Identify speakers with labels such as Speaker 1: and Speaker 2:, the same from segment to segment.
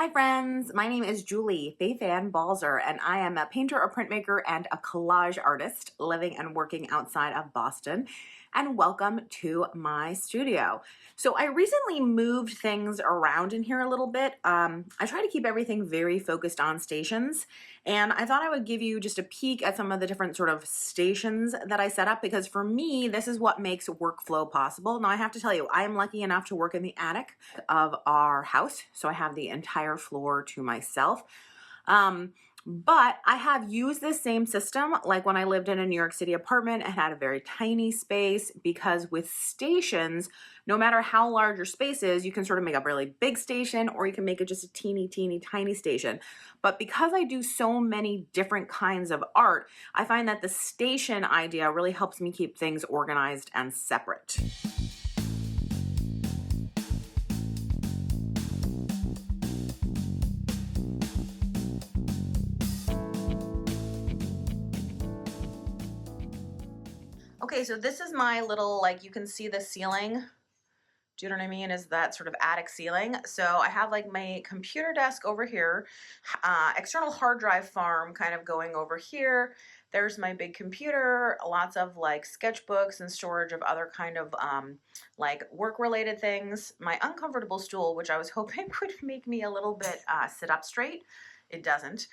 Speaker 1: Hi friends, my name is Julie Fei-Fan Balzer, and I am a painter, a printmaker, and a collage artist living and working outside of Boston. And welcome to my studio. So I recently moved things around in here a little bit. I try to keep everything very focused on stations, and I thought I would give you just a peek at some of the different sort of stations that I set up, because for me, this is what makes workflow possible. Now I have to tell you, I am lucky enough to work in the attic of our house, so I have the entire floor to myself. But I have used this same system like when I lived in a New York City apartment and had a very tiny space, because with stations, no matter how large your space is, you can sort of make a really big station or you can make it just a teeny tiny station. But because I do so many different kinds of art, I find that the station idea really helps me keep things organized and separate. Okay, so this is my little, like, you can see the ceiling. Do you know what I mean? Is that sort of attic ceiling. So I have like my computer desk over here, external hard drive farm kind of going over here. There's my big computer, lots of like sketchbooks and storage of other kind of like work related things. My uncomfortable stool, which I was hoping would make me a little bit sit up straight. It doesn't.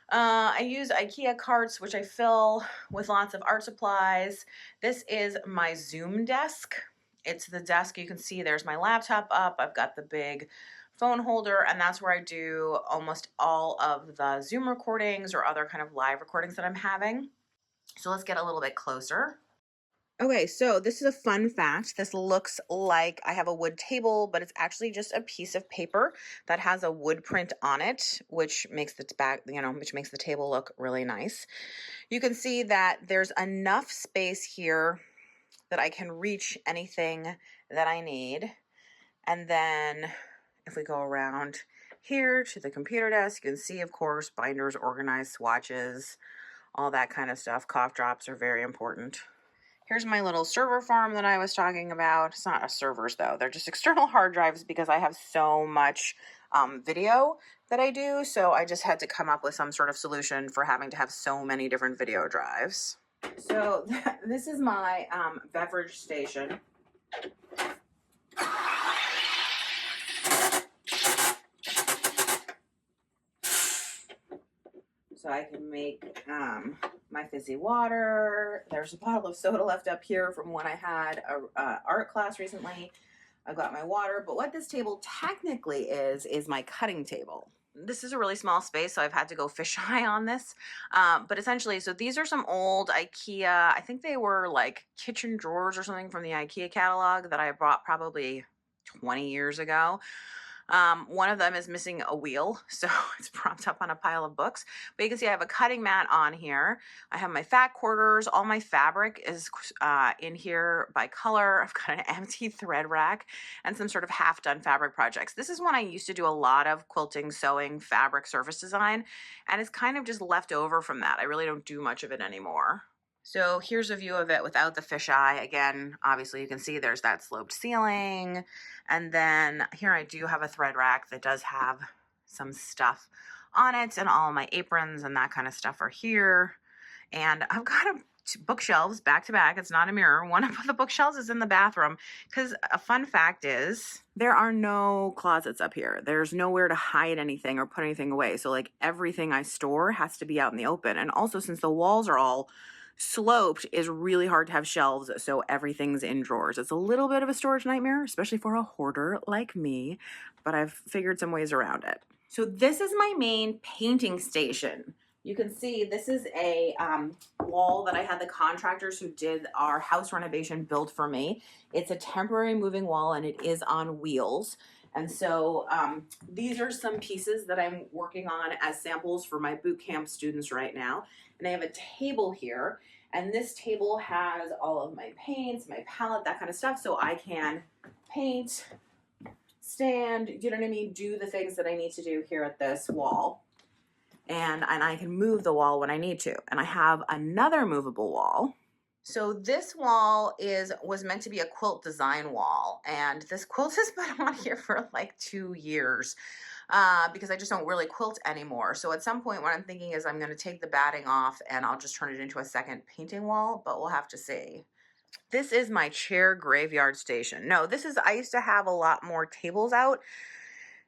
Speaker 1: I use IKEA carts, which I fill with lots of art supplies. This is my Zoom desk. It's the desk, you can see there's my laptop up. I've got the big phone holder, and that's where I do almost all of the Zoom recordings or other kind of live recordings that I'm having. So let's get a little bit closer. Okay, so this is a fun fact. This looks like I have a wood table, but it's actually just a piece of paper that has a wood print on it, which makes the back, which makes the table look really nice. You can see that there's enough space here that I can reach anything that I need. And then if we go around here to the computer desk, you can see, of course, binders, organized swatches, all that kind of stuff. Cough drops are very important. Here's my little server farm that I was talking about. It's not a servers though. They're just external hard drives because I have so much video that I do. So I just had to come up with some sort of solution for having to have so many different video drives. So this is my beverage station. So I can make my fizzy water. There's a bottle of soda left up here from when I had a art class recently. I've got my water, but what this table technically is my cutting table. This is a really small space, so I've had to go fisheye on this. But essentially, so these are some old IKEA, I think they were like kitchen drawers or something from the IKEA catalog that I bought probably 20 years ago. One of them is missing a wheel, so it's propped up on a pile of books. But you can see I have a cutting mat on here. I have my fat quarters. All my fabric is in here by color. I've got an empty thread rack and some sort of half-done fabric projects. This is when I used to do a lot of quilting, sewing, fabric surface design, and it's kind of just left over from that. I really don't do much of it anymore. So here's a view of it without the fisheye. Again, obviously you can see there's that sloped ceiling. And then here I do have a thread rack that does have some stuff on it, and all my aprons and that kind of stuff are here. And I've got bookshelves back to back. It's not a mirror. One of the bookshelves is in the bathroom, because a fun fact is there are no closets up here. There's nowhere to hide anything or put anything away. So like everything I store has to be out in the open. And also, since the walls are all sloped, is really hard to have shelves, so everything's in drawers. It's a little bit of a storage nightmare, especially for a hoarder like me, but I've figured some ways around it. So this is my main painting station. You can see this is a wall that I had the contractors who did our house renovation build for me. It's a temporary moving wall, and it is on wheels. And so these are some pieces that I'm working on as samples for my boot camp students right now. And I have a table here, and this table has all of my paints, my palette, that kind of stuff, so I can paint, stand, you know what I mean, do the things that I need to do here at this wall. And I can move the wall when I need to. And I have another movable wall. So this wall was meant to be a quilt design wall, and this quilt has been on here for like 2 years. because I just don't really quilt anymore. So at some point what I'm thinking is I'm going to take the batting off and I'll just turn it into a second painting wall, but we'll have to see. This is my chair graveyard station. No, I used to have a lot more tables out.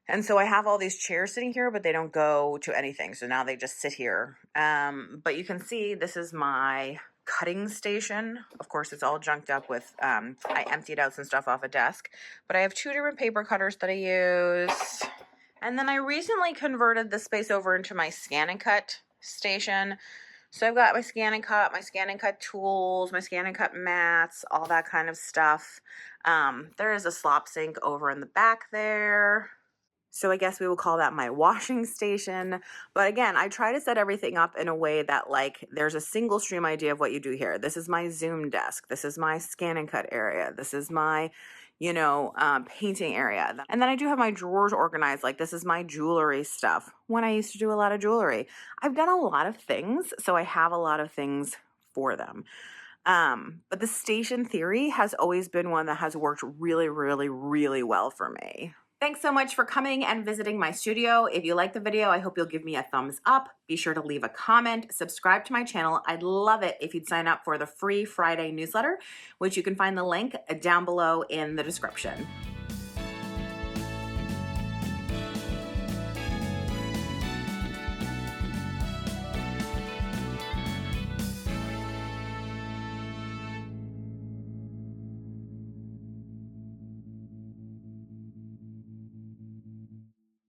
Speaker 1: And so I have all these chairs sitting here, but they don't go to anything. So now they just sit here. But you can see this is my cutting station. Of course, it's all junked up with, I emptied out some stuff off a desk. But I have 2 different paper cutters that I use. And then I recently converted this space over into my scan and cut station. So I've got my scan and cut tools, my scan and cut mats, all that kind of stuff. There is a slop sink over in the back there. So I guess we will call that my washing station. But again, I try to set everything up in a way that like there's a single stream idea of what you do here. This is my Zoom desk. This is my scan and cut area. This is my, painting area. And then I do have my drawers organized. Like this is my jewelry stuff when I used to do a lot of jewelry. I've done a lot of things, so I have a lot of things for them. But the station theory has always been one that has worked really, really, really well for me. Thanks so much for coming and visiting my studio. If you like the video, I hope you'll give me a thumbs up. Be sure to leave a comment, subscribe to my channel. I'd love it if you'd sign up for the free Friday newsletter, which you can find the link down below in the description.